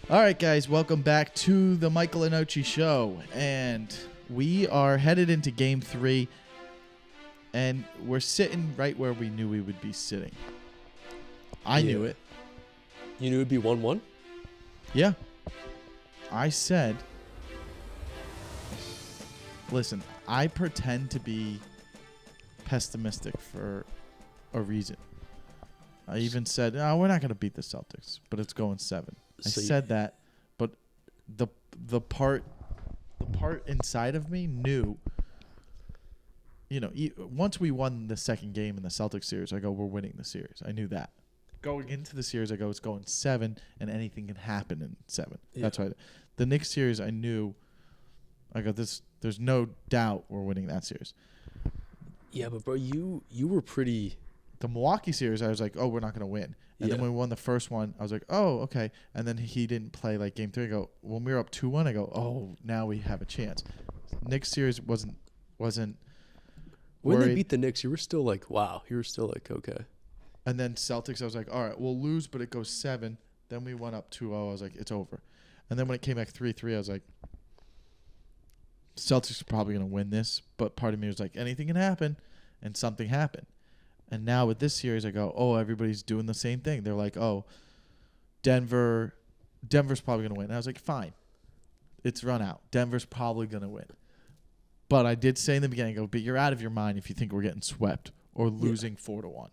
All right, guys, welcome back to the Michael Lenoci Show. And we are headed into Game 3, and we're sitting right where we knew we would be sitting. I knew it. You knew it would be 1-1? Yeah. I said, listen, I pretend to be pessimistic for a reason. I even said, no, we're not going to beat the Celtics, but it's going 7. I said that, but the part inside of me knew, once we won the second game in the Celtics series, I go, we're winning the series. I knew that. Going into the series, I go, it's going 7, and anything can happen in 7. Yeah. That's why. The Knicks series, I knew, I go, there's no doubt we're winning that series. Yeah, but bro, you were pretty. The Milwaukee series, I was like, oh, we're not going to win. And then when we won the first one, I was like, oh, okay. And then he didn't play like Game 3. I go, when we were up 2-1, I go, oh, now we have a chance. Knicks series wasn't. When worried. They beat the Knicks, you were still like, wow. You were still like, okay. And then Celtics, I was like, all right, we'll lose, but it goes 7. Then we went up 2-0. I was like, it's over. And then when it came back 3-3, I was like, Celtics are probably going to win this. But part of me was like, anything can happen. And something happened. And now with this series, I go, oh, everybody's doing the same thing. They're like, oh, Denver's probably going to win. And I was like, fine. It's run out. Denver's probably going to win. But I did say in the beginning, I go, but you're out of your mind if you think we're getting swept or losing 4-1.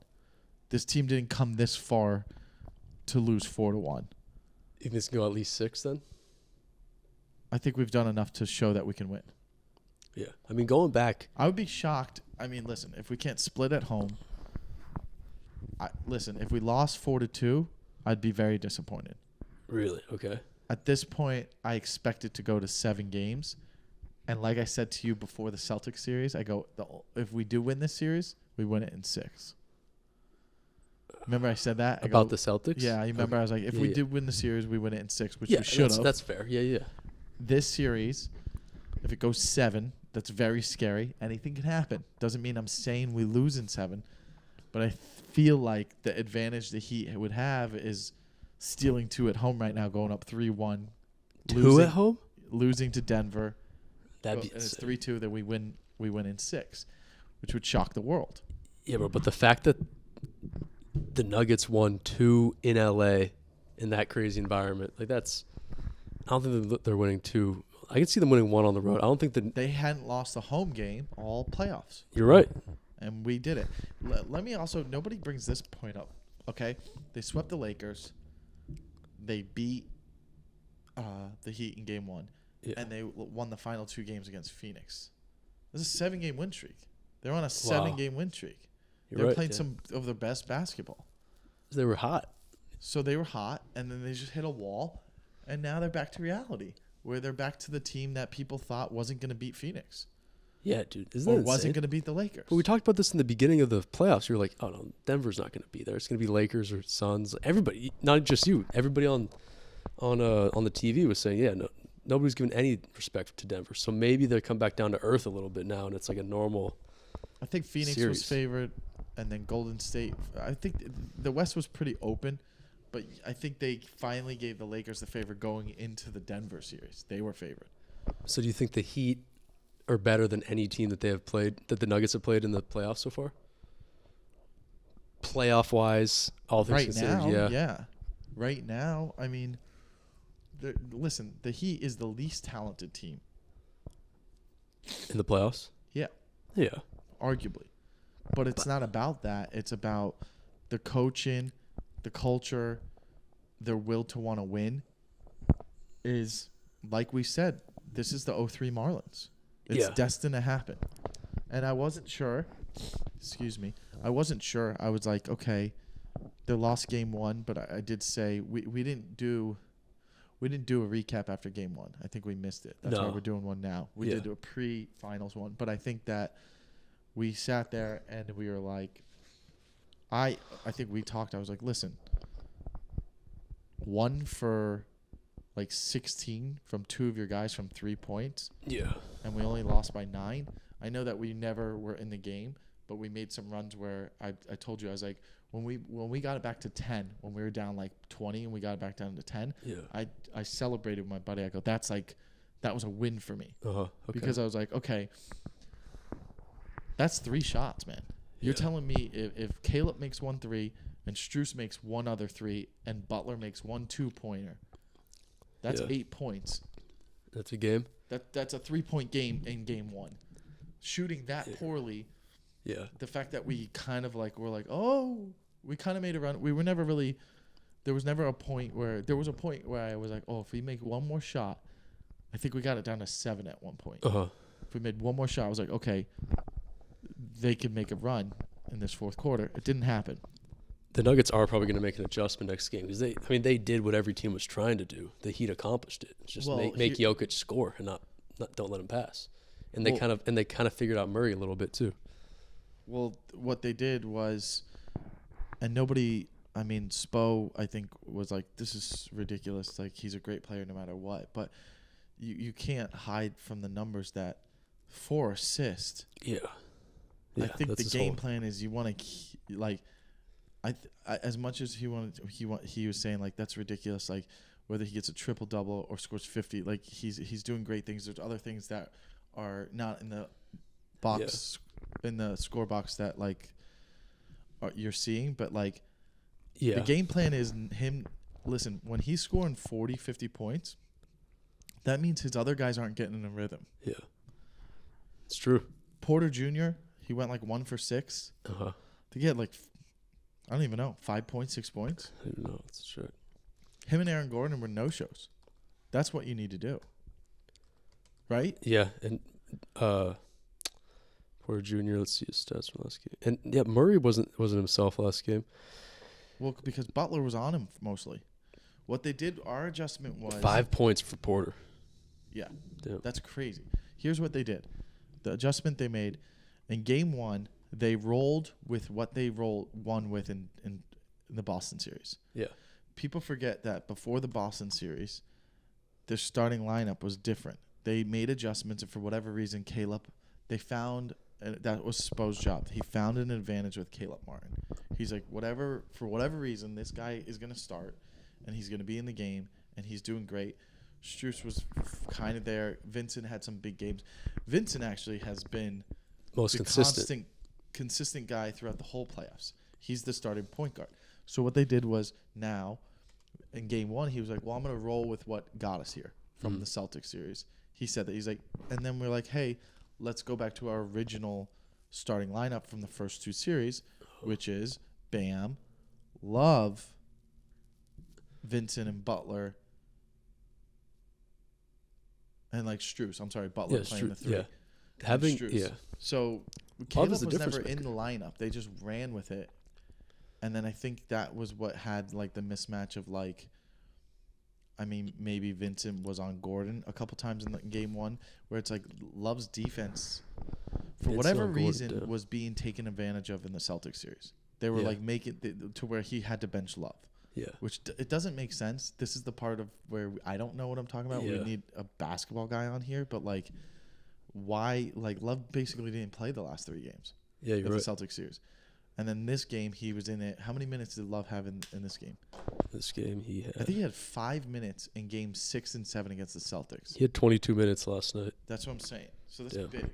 This team didn't come this far to lose 4-1. You think it's going to go at least 6 then? I think we've done enough to show that we can win. Yeah. I mean, going back. I would be shocked. I mean, listen, if we can't split at home. If we lost 4-2, I'd be very disappointed. Really? Okay. At this point, I expect it to go to 7 games. And like I said to you before the Celtics series, I go, if we do win this series, we win it in 6. Remember I said that? About the Celtics? Yeah, I remember. I was like, if we did win the series, we win it in 6, which we should have. That's fair. Yeah. This series, if it goes 7, that's very scary. Anything can happen. Doesn't mean I'm saying we lose in 7. But I feel like the advantage the Heat would have is stealing 2 at home right now, going up 3-1. 2 at home? Losing to Denver. That'd be it's 3-2, then we win in 6, which would shock the world. Yeah, bro, but the fact that the Nuggets won 2 in LA in that crazy environment, like that's, I don't think they're winning 2. I can see them winning 1 on the road. I don't think they hadn't lost a home game all playoffs. You're right. And we did it. Let me also, nobody brings this point up, okay? They swept the Lakers. They beat the Heat in Game 1. Yeah. And they won the final 2 games against Phoenix. This is a 7-game win streak. They're on a 7-game win streak. They're playing some of their best basketball. They were hot. So they were hot, and then they just hit a wall, and now they're back to reality, where they're back to the team that people thought wasn't going to beat Phoenix. Yeah, dude. Or wasn't going to beat the Lakers. But we talked about this in the beginning of the playoffs. You were like, oh, no, Denver's not going to be there. It's going to be Lakers or Suns. Everybody, not just you. Everybody on the TV was saying, yeah, no, nobody's giving any respect to Denver. So maybe they come back down to earth a little bit now, and it's like a normal I think Phoenix series. was favored, and then Golden State. I think the West was pretty open, but I think they finally gave the Lakers the favor going into the Denver series. They were favored. So do you think the Heat are better than any team that they have played, that the Nuggets have played in the playoffs so far? Playoff-wise, all things considered, yeah. Right now, I mean, listen, the Heat is the least talented team. In the playoffs? Yeah. Yeah. Arguably. But it's not about that. It's about the coaching, the culture, their will to want to win is, like we said, this is the 0-3 Marlins. It's destined to happen. And I wasn't sure. Excuse me. I wasn't sure. I was like, okay, they lost Game 1, but I did say we didn't do a recap after Game 1. I think we missed it. That's why we're doing one now. We did a pre-finals one, but I think that we sat there and we were like, I think we talked. I was like, listen, 1 for like 16 from 2 of your guys from 3 points. Yeah. And we only lost by 9. I know that we never were in the game, but we made some runs where I told you, I was like, when we got it back to 10, when we were down like 20 and we got it back down to 10, Yeah. I celebrated with my buddy. I go, that was a win for me. Okay. Because I was like, okay, that's 3 shots, man. You're telling me if Caleb makes 1 3 and Strus makes 1 other 3 and Butler makes 1 2-pointer, that's 8 points. That's a game? That's a 3-point game in game 1. Shooting that poorly. Yeah. The fact that we kind of like, we're like, oh, we kind of made a run. We were never really, there was a point where I was like, oh, if we make 1 more shot, I think we got it down to 7 at one point. Uh-huh. If we made 1 more shot, I was like, okay, they could make a run in this fourth quarter. It didn't happen. The Nuggets are probably going to make an adjustment next game because they did what every team was trying to do. The Heat accomplished it. It's just make Jokic score and not don't let him pass. And they kind of figured out Murray a little bit too. Well, what they did was, and nobody, I mean, Spo, I think, was like, this is ridiculous. Like, he's a great player no matter what. But you can't hide from the numbers that 4 assists. Yeah. I think the game plan is you want to, like, I as much as he was saying, like, that's ridiculous. Like, whether he gets a triple-double or scores 50, like, he's doing great things. There's other things that are not in the box, in the score box that, like, you're seeing. But, like, the game plan is him. Listen, when he's scoring 40, 50 points, that means his other guys aren't getting in a rhythm. Yeah. It's true. Porter Jr., he went, like, 1 for 6. Uh-huh. I think he had, like, I don't even know, 5 points, 6 points. I don't know. That's true. Him and Aaron Gordon were no-shows. That's what you need to do. Right? Yeah. And Porter Jr., let's see his stats from last game. And, yeah, Murray wasn't himself last game. Well, because Butler was on him mostly. What they did, our adjustment was 5 points for Porter. Yeah. Damn. That's crazy. Here's what they did. The adjustment they made in game 1, they rolled with what they won with in the Boston series. Yeah. People forget that before the Boston series, their starting lineup was different. They made adjustments, and for whatever reason, they found that was Spo's job. He found an advantage with Caleb Martin. He's like, for whatever reason, this guy is going to start, and he's going to be in the game, and he's doing great. Strus was kind of there. Vincent had some big games. Vincent actually has been most consistent guy throughout the whole playoffs. He's the starting point guard. So what they did was now in game 1, he was like, well, I'm going to roll with what got us here from the Celtics series. He said that. He's like, and then we're like, hey, let's go back to our original starting lineup from the first 2 series, which is Bam, Love, Vincent and Butler, and like Strus. I'm sorry, Butler playing the 3. Yeah. So Caleb was never in the lineup. They just ran with it. And then I think that was what had like the mismatch of like, I mean, maybe Vincent was on Gordon a couple times in game 1, where it's like Love's defense, for whatever reason, was being taken advantage of in the Celtics series. They were like making it to where he had to bench Love. Yeah. Which it doesn't make sense. This is the part of where I don't know what I'm talking about. Yeah. We need a basketball guy on here, but like, why? Like, Love basically didn't play the last 3 games. Yeah, you're right. The Celtics series. And then this game, he was in it. How many minutes did Love have in this game? This game, he had... I think he had 5 minutes in games 6 and 7 against the Celtics. He had 22 minutes last night. That's what I'm saying. So that's big.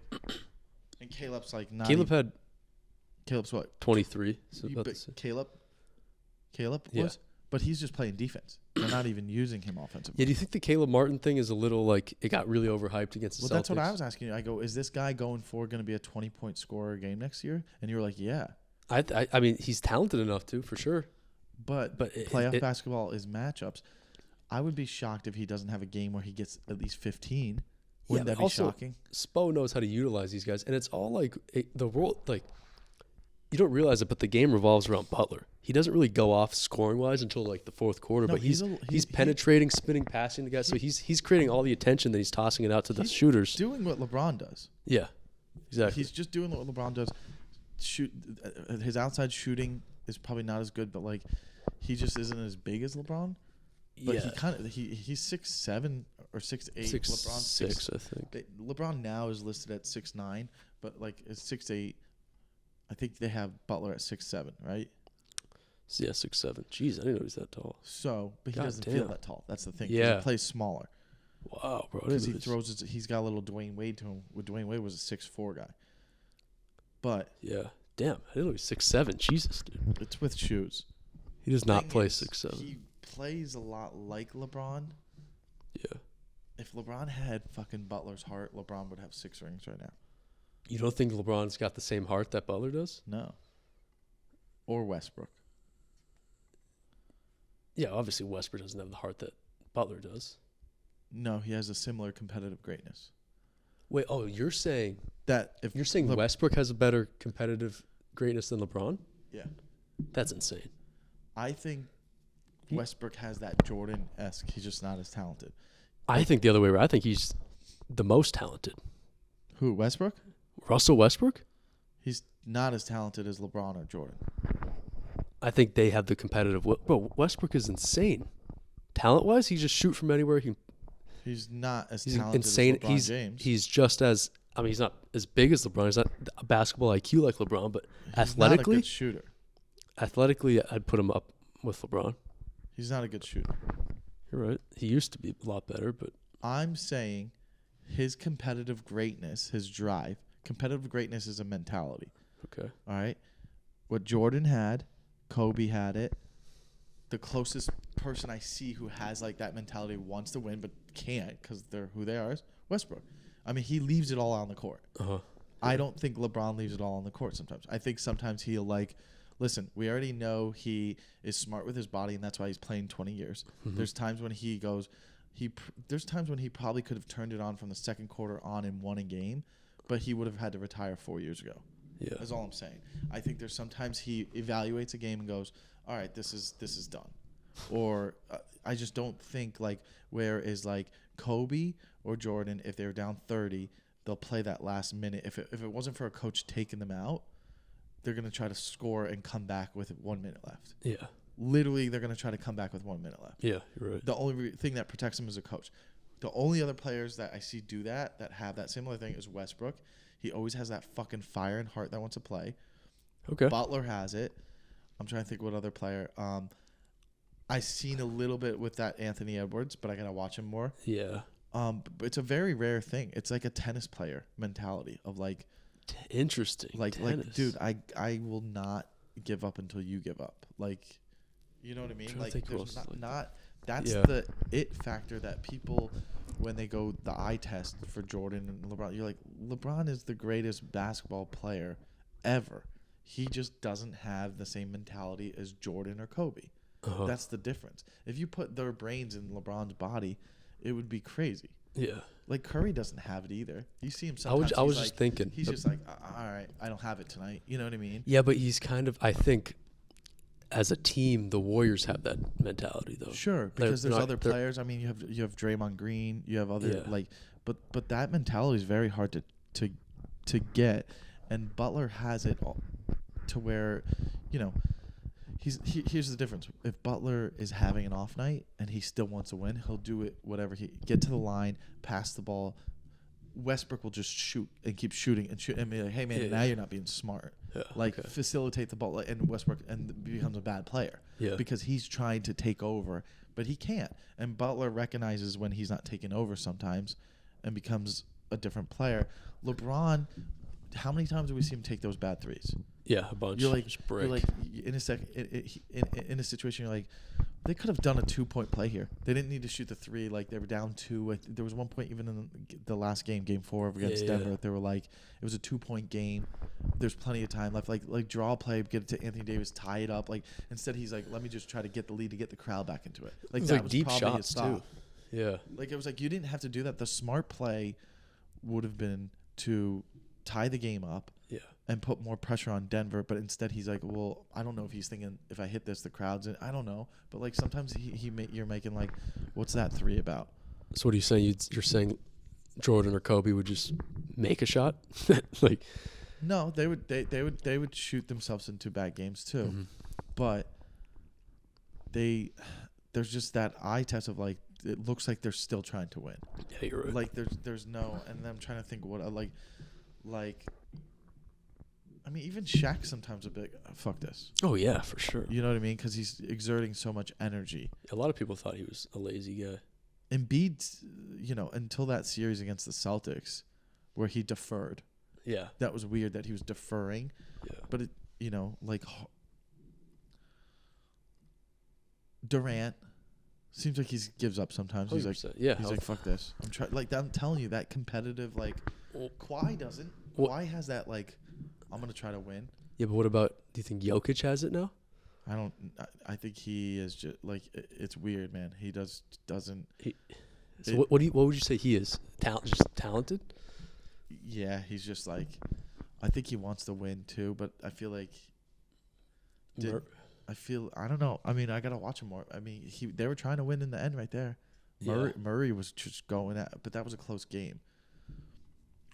And Caleb's like... Caleb's what? 23. So Caleb was? But he's just playing defense. They're not even using him offensively. Yeah, do you think the Caleb Martin thing is a little like... It got really overhyped against the Celtics? Well, that's what I was asking you. I go, is this guy going forward going to be a 20-point scorer a game next year? And you were like, yeah. I mean, he's talented enough to, for sure. But playoff basketball is matchups. I would be shocked if he doesn't have a game where he gets at least 15. Wouldn't that be shocking? Spo knows how to utilize these guys, and it's all like the world. Like, you don't realize it, but the game revolves around Butler. He doesn't really go off scoring wise until like the fourth quarter. No, but he's penetrating, spinning, passing the guys. So he's creating all the attention that he's tossing it out to the shooters. Doing what LeBron does. Yeah, exactly. He's just doing what LeBron does. His outside shooting is probably not as good, but like he just isn't as big as LeBron. But he's 6'7" or 6'8". LeBron 6'6", I think. LeBron now is listed at 6'9", but like it's 6'8". I think they have Butler at 6'7", right? So yeah, 6'7". Jeez, I didn't know he was that tall. So, but he God doesn't damn. feel that tall. That's the thing. 'Cause Yeah. he plays smaller. Wow, bro. Because he's got a little Dwayne Wade to him. With Dwayne Wade was a 6'4" guy. But yeah. Damn, I didn't know he was 6'7". Jesus, dude. it's with shoes. He does not Thing play is, 6'7". He plays a lot like LeBron. Yeah. If LeBron had fucking Butler's heart, LeBron would have 6 rings right now. You don't think LeBron's got the same heart that Butler does? No. Or Westbrook. Yeah, obviously Westbrook doesn't have the heart that Butler does. No, he has a similar competitive greatness. Wait, you're saying That if you're saying Westbrook has a better competitive greatness than LeBron? Yeah. That's insane. I think Westbrook has that Jordan-esque. He's just not as talented. I think the other way around. I think he's the most talented. Who, Westbrook? Russell Westbrook? He's not as talented as LeBron or Jordan. I think they have the competitive. Bro, Westbrook is insane. Talent-wise, he just shoot from anywhere. He's not as He's talented insane. as LeBron James. He's just as. I mean, he's not as big as LeBron. He's not a basketball IQ like LeBron, but He's athletically, not a good shooter. athletically, I'd put him up with LeBron. He's not a good shooter. You're right. He used to be a lot better, but I'm saying his competitive greatness, his drive, competitive greatness is a mentality. okay. All right? What Jordan had, Kobe had it. The closest person I see who has like that mentality wants to win but can't because they're who they are is Westbrook. I mean, he leaves it all on the court. Uh-huh. I don't think LeBron leaves it all on the court sometimes. I think sometimes he'll listen, we already know he is smart with his body, and that's why he's playing 20 years. Mm-hmm. There's times when he goes, there's times when he probably could have turned it on from the second quarter on and won a game, but he would have had to retire 4 years ago. Yeah. That's all I'm saying. I think there's sometimes he evaluates a game and goes, all right, this is done. Or I just don't think where is Kobe or Jordan, if they were down 30, they'll play that last minute. If it wasn't for a coach taking them out, they're going to try to score and come back with 1 minute left. Yeah. Literally, they're going to try to come back with 1 minute left. Yeah, you're right. The only thing that protects him is a coach. The only other players that I see do that have that similar thing is Westbrook. He always has that fucking fire and heart that wants to play. Okay. Butler has it. I'm trying to think what other player. I seen a little bit with that Anthony Edwards, but I got to watch him more. Yeah. But it's a very rare thing. It's like a tennis player mentality of interesting. Dude, I will not give up until you give up. You know what I mean? There's not that's the it factor that people, when they go the eye test for Jordan and LeBron, you're like, LeBron is the greatest basketball player ever. He just doesn't have the same mentality as Jordan or Kobe. Uh-huh. That's the difference. If you put their brains in LeBron's body, it would be crazy. Yeah. Curry doesn't have it either. You see him sometimes. I was just thinking. He's just all right, I don't have it tonight. You know what I mean? Yeah, but he's kind of, I think, as a team, the Warriors have that mentality, though. Sure, because there's other players. I mean, you have Draymond Green. You have other but that mentality is very hard to get, and Butler has it all, to where, here's the difference. If Butler is having an off night and he still wants to win, he'll do it whatever get to the line, pass the ball. Westbrook will just shoot and keep shooting and shoot and be like, hey man, now you're not being smart. Yeah, facilitate the ball, and Westbrook becomes a bad player. Yeah. Because he's trying to take over, but he can't. And Butler recognizes when he's not taking over sometimes and becomes a different player. LeBron, how many times do we see him take those bad threes? Yeah, a bunch. You're in a situation, you're like, they could have done a 2-point play here. They didn't need to shoot the three. They were down 2. There was one point even in the last game, Game 4 against Denver. They were it was a 2-point game. There's plenty of time left. Draw a play, get it to Anthony Davis, tie it up. Instead he's let me just try to get the lead to get the crowd back into it. That was deep probably shots his stop. too. Yeah. It was you didn't have to do that. The smart play would have been to tie the game up. Yeah. And put more pressure on Denver, but instead he's well, I don't know if he's thinking, if I hit this, the crowd's in. I don't know, but sometimes you're making what's that 3 about? So what are you saying? You're saying Jordan or Kobe would just make a shot? No, they would shoot themselves into bad games too, mm-hmm. but there's just that eye test of it looks like they're still trying to win. Yeah, you're right. There's no, and then I'm trying to think what I mean, even Shaq sometimes a bit, fuck this. Oh yeah, for sure. You know what I mean? Because he's exerting so much energy. A lot of people thought he was a lazy guy. Embiid, until that series against the Celtics, where he deferred. Yeah. That was weird that he was deferring. Yeah. But it, like Durant seems like he gives up sometimes. He's like, 100%. Yeah. he's like, fuck this. I'm trying. Like I'm telling you, that competitive, like Kawhi doesn't. Kawhi has that, like, I'm gonna try to win. Yeah, but what about? Do you think Jokic has it now? I don't. I think he is just like, it's weird, man. He doesn't. So what would you say he is? Just talented? Yeah, he's just like, I think he wants to win too, but I feel like. I don't know. I mean, I gotta watch him more. I mean, they were trying to win in the end right there. Murray was just going at, but that was a close game.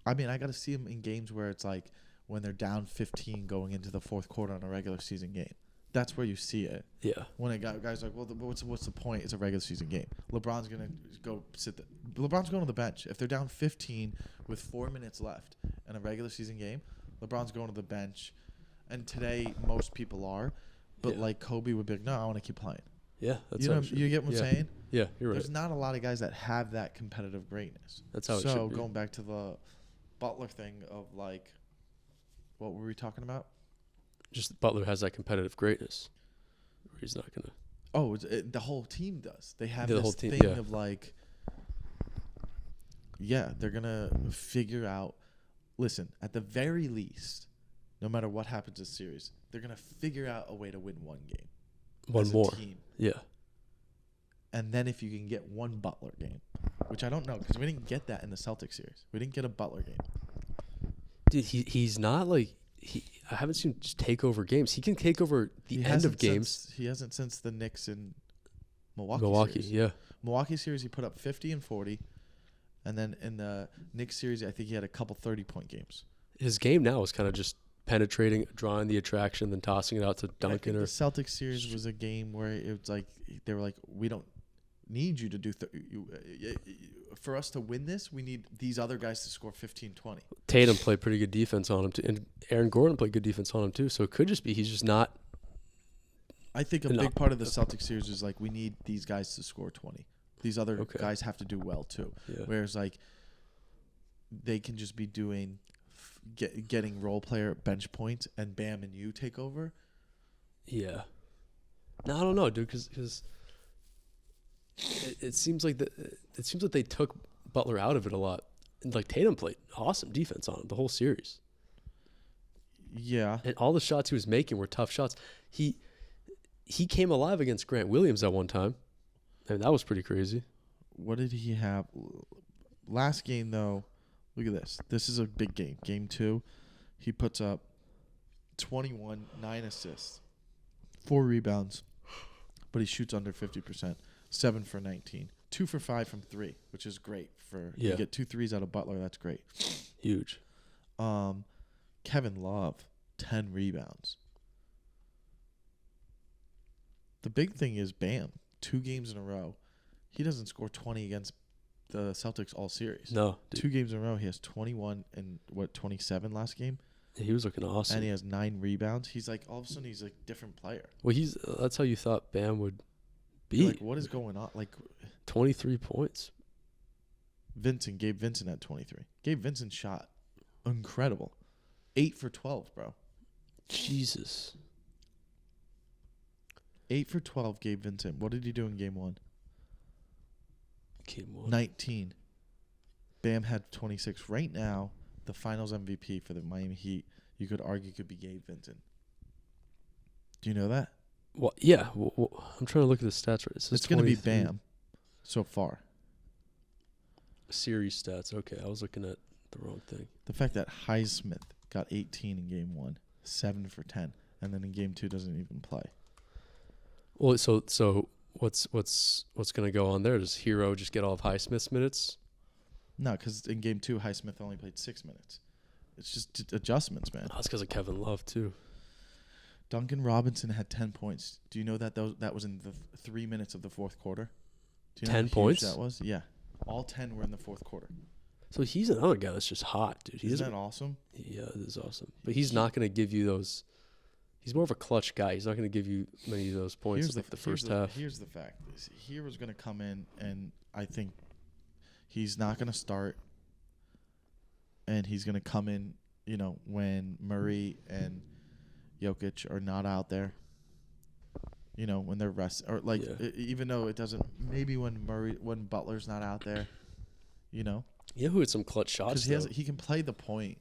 I mean, I gotta see him in games where it's like when they're down 15 going into the fourth quarter on a regular season game. That's where you see it. Yeah. When a guy's like, well, what's the point? It's a regular season game. LeBron's gonna go LeBron's going to the bench if they're down 15 with 4 minutes left in a regular season game. LeBron's going to the bench, and today most people are. But like Kobe would be like, no, I want to keep playing. Yeah, that's you get what I'm saying? Yeah, you're right. There's not a lot of guys that have that competitive greatness. That's how it should be. So going back to the Butler thing of like, what were we talking about? Just Butler has that competitive greatness. He's not gonna. Oh, the whole team does. They have the this whole team, thing of like, they're gonna figure out. Listen, at the very least, no matter what happens this series, they're gonna figure out a way to win one game. One more. Team. Yeah. And then if you can get one Butler game, which I don't know because we didn't get that in the Celtics series. We didn't get a Butler game. Dude, he's not like I haven't seen him just take over games. He can take over the end of games. He hasn't since the Knicks and Milwaukee series. Yeah. Milwaukee series, he put up 50 and 40. And then in the Knicks series, I think he had a couple 30-point games. His game now is kind of just penetrating, drawing the attraction, then tossing it out to Duncan. The Celtics series was a game where it was like they were like, we don't need you to do for us to win this, we need these other guys to score 15, 20. Tatum played pretty good defense on him too, and Aaron Gordon played good defense on him too. So it could just be he's just not. I think a big part of the Celtics series is like we need these guys to score 20. These other guys have to do well too. Yeah. Whereas like they can just be doing getting role player bench points and Bam and you take over. Yeah. No, I don't know, dude, because it seems like they took Butler out of it a lot. And like Tatum played awesome defense on him the whole series. Yeah. And all the shots he was making were tough shots. He came alive against Grant Williams at one time. I mean, that was pretty crazy. What did he have? Last game, though, look at this. This is a big game. Game 2, he puts up 21, 9 assists, 4 rebounds, but he shoots under 50%, 7 for 19, 2 for 5 from 3, which is great. You get 2 threes out of Butler, that's great. Huge. Kevin Love, 10 rebounds. The big thing is Bam. 2 games in a row, he doesn't score 20 against the Celtics all series. No, dude. 2 games in a row, he has 21 and 27 last game. Yeah, he was looking awesome, and he has 9 rebounds. He's like all of a sudden he's like a different player. Well, that's how you thought Bam would be. Like, what is going on? Like 23 points. Gabe Vincent had 23. Gabe Vincent shot incredible, 8 for 12, bro. Jesus. 8 for 12, Gabe Vincent. What did he do in game 1? Game 1. 19. Bam had 26. Right now, the finals MVP for the Miami Heat, you could argue could be Gabe Vincent. Do you know that? Well, yeah. I'm trying to look at the stats. Right. It's going to be Bam so far. Series stats. Okay, I was looking at the wrong thing. The fact that Highsmith got 18 in game 1, 7 for 10, and then in game 2 doesn't even play. Well, so what's going to go on there? Does Hero just get all of Highsmith's minutes? No, because in game 2, Highsmith only played 6 minutes. It's just adjustments, man. Oh, that's because of Kevin Love too. Duncan Robinson had 10 points. Do you know that that was in the 3 minutes of the fourth quarter? Do you know 10 points? That was? Yeah. All 10 were in the fourth quarter. So he's another guy that's just hot, dude. Isn't that awesome? Yeah, it is awesome. But he's not going to give you those. He's more of a clutch guy. He's not going to give you many of those points in the first half. Here's the fact. Hero's going to come in, and I think he's not going to start. And he's going to come in, when Murray and Jokic are not out there. When they're or even though it doesn't, maybe when Butler's not out there, Yeah, who had some clutch shots? Because he can play the point.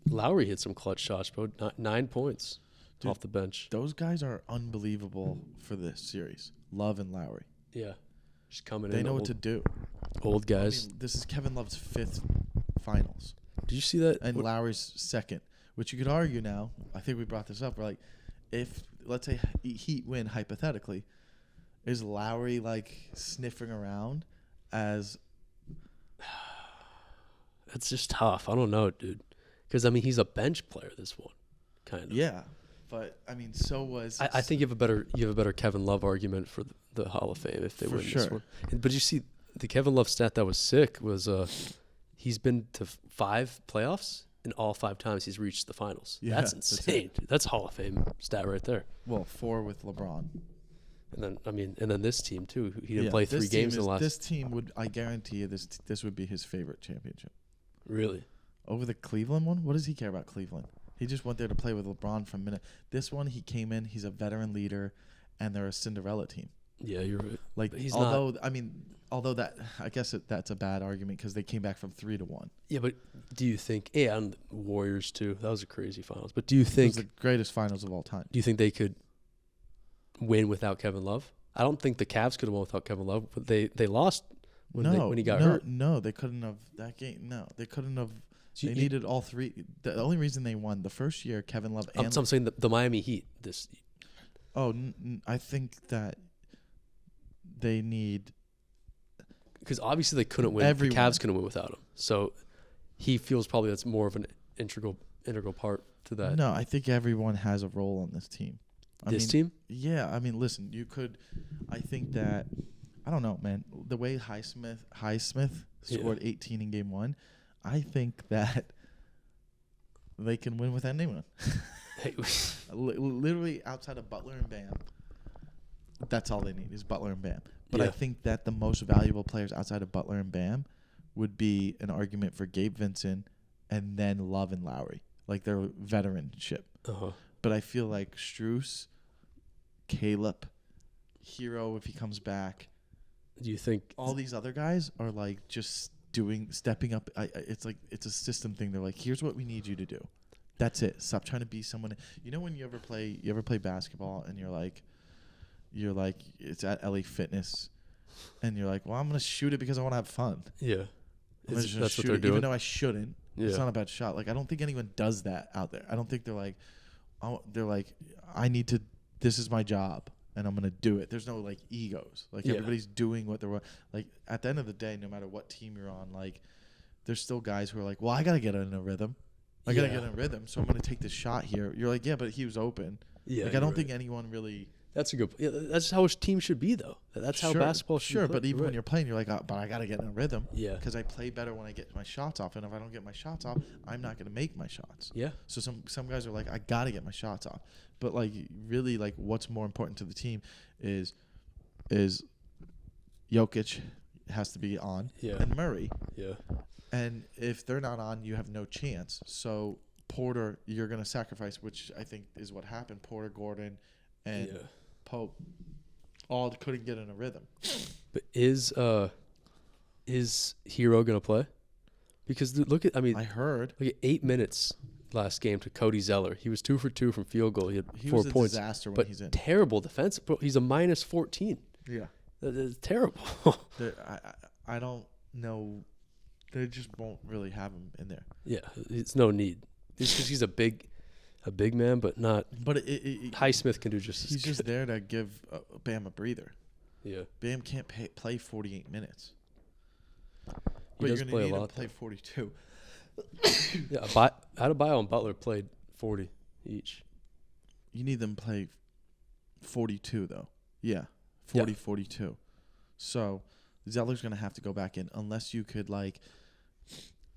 Lowry hit some clutch shots, bro. 9 points off the bench. Those guys are unbelievable for this series. Love and Lowry. Yeah, just coming in. They know what to do. Old guys. This is Kevin Love's 5th finals. Did you see that? And Lowry's 2nd, which you could argue now. I think we brought this up. We're like, if let's say Heat win hypothetically, is Lowry sniffing around as? That's just tough. I don't know, dude. Because he's a bench player. This one, kind of. Yeah, but so was. I think you have a better Kevin Love argument for the Hall of Fame if they win this one. But you see, the Kevin Love stat that was sick was he's been to 5 playoffs, and all 5 times he's reached the finals. Yeah, that's insane. That's Hall of Fame stat right there. Well, 4 with LeBron. And then this team too. He didn't play 3 games in the last. This team would, I guarantee you, this would be his favorite championship. Really? Over the Cleveland one? What does he care about Cleveland? He just went there to play with LeBron for a minute. This one, he came in. He's a veteran leader, and they're a Cinderella team. Yeah, you're right. Although that, I guess that's a bad argument because they came back from 3-1. Yeah, but do you think? Yeah, and Warriors too. That was a crazy finals. But do you think it was the greatest finals of all time? Do you think they could win without Kevin Love? I don't think the Cavs could have won without Kevin Love, but they lost when he got hurt. No, they couldn't have that game. No, they couldn't have. They needed all 3. The only reason they won the first year, Kevin Love. I'm saying the Miami Heat. I think that they need. Because obviously they couldn't win. The Cavs couldn't win without him. So he feels probably that's more of an integral part to that. No, I think everyone has a role on this team. Team? Yeah, listen, you could. I think that. I don't know, man. The way Highsmith scored 18 in game 1, I think that they can win with anyone. Literally outside of Butler and Bam, that's all they need is Butler and Bam. But I think that the most valuable players outside of Butler and Bam would be an argument for Gabe Vincent and then Love and Lowry, like their veteranship. Uh-huh. But I feel like Strus, Caleb, Hero if he comes back. Do you think all these other guys are just stepping up? It's it's a system thing. They're like, here's what we need you to do. That's it. Stop trying to be someone. When you ever play basketball and you're like it's at LA Fitness, and you're like, well, I'm gonna shoot it because I want to have fun. Yeah, that's what they're doing. Even though I shouldn't. Yeah. It's not a bad shot. I don't think anyone does that out there. I don't think they're like, I need to. This is my job. And I'm gonna do it. There's no egos. Everybody's doing what they're at the end of the day, no matter what team you're on, there's still guys who are like, well, I gotta get in a rhythm. I gotta get in a rhythm, so I'm gonna take this shot here. You're like, yeah, but he was open. Yeah. I don't think anyone really. That's a good. Yeah, that's how a team should be, though. That's how basketball should be. Sure, but even when you're playing, you're like, but I gotta get in a rhythm. Yeah. Because I play better when I get my shots off, and if I don't get my shots off, I'm not gonna make my shots. Yeah. So some guys are like, I gotta get my shots off, but really, what's more important to the team is Jokic has to be on, and Murray. Yeah. And if they're not on, you have no chance. So Porter, you're gonna sacrifice, which I think is what happened. Porter, Gordon, and Pope all couldn't get in a rhythm. But is Hero gonna play? Because I heard. Look at 8 minutes last game to Cody Zeller. He was 2 for 2 from field goal. He had 4 was a points. Disaster when he's in. Terrible defense. But he's a minus 14. Yeah, that's terrible. I don't know. They just won't really have him in there. Yeah, it's no need. It's because he's a big man, but not. But Highsmith can do just. He's just there to give Bam a breather. Yeah, Bam can't play 48 minutes. He does play a lot. Play 42. Yeah, Adebayo and Butler played 40 each. You need them to play 42 though. Yeah, 42. So Zeller's gonna have to go back in unless you could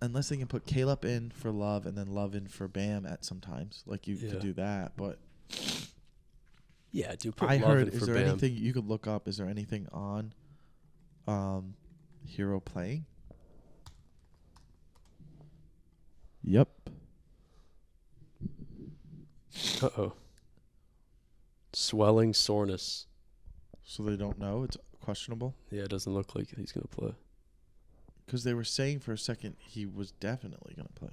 unless they can put Caleb in for Love and then Love in for Bam at sometimes. Like you Yeah. could do that, but Yeah, dude. Put I Love heard. in Is for there Bam. anything you could look up? Is there anything on, Hero playing? Yep. Uh-oh. Swelling soreness. So they don't know. It's questionable. Yeah, it doesn't look like he's going to play. Because they were saying for a second he was definitely going to play.